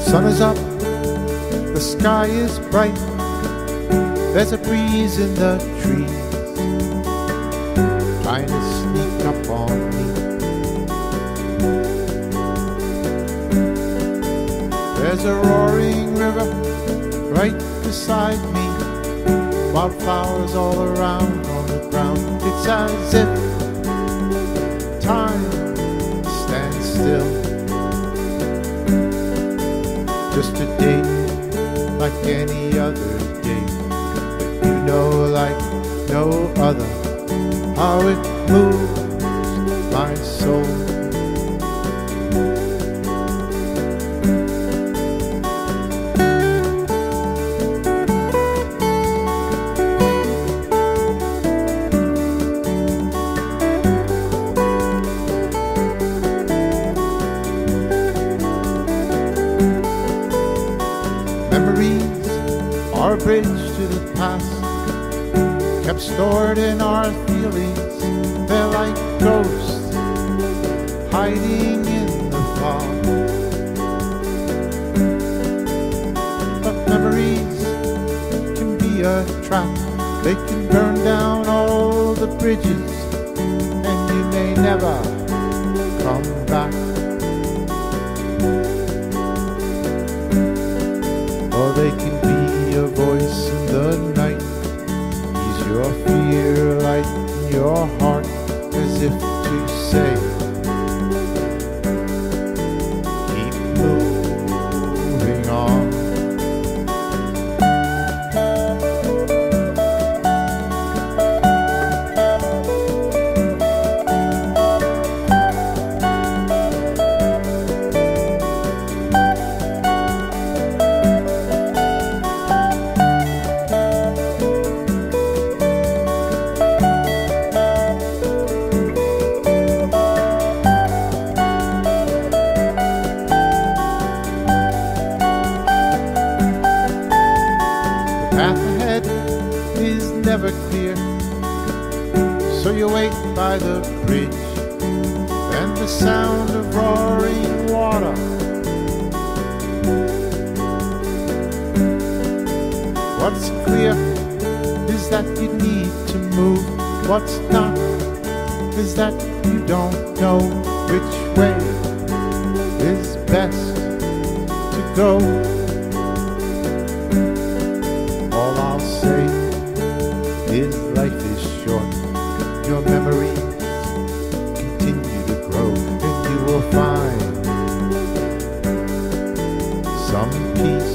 Sun is up, the sky is bright, there's a breeze in the trees trying to sneak up on me. There's a roaring river right beside me, wildflowers all around on the ground. It's as if time stands still. Just a day like any other day, but you know like no other how it moves my soul. Memories are a bridge to the past, kept stored in our feelings. They're like ghosts hiding in the fog. But memories can be a trap. They can burn down all the bridges, and you may never come back. Or they can be a voice in the night, ease your fear, lighten your heart, as if to say, keep moving on. The path ahead is never clear, so you wait by the bridge and the sound of roaring water. What's clear is that you need to move. What's not is that you don't know which way is best to go. All I'll say is life is short. Your memories continue to grow, and you will find some peace.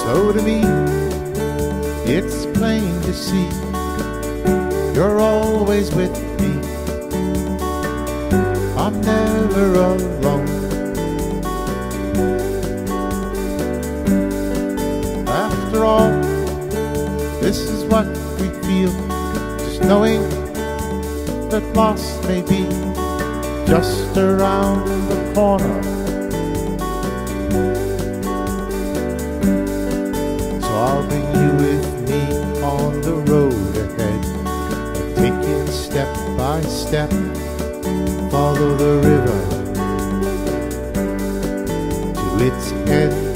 So to me, it's plain to see you're always with me. I'm never alone. After all, this is what we feel, just knowing that loss may be just around the corner. I'll bring you with me on the road ahead, taking step by step, follow the river to its end.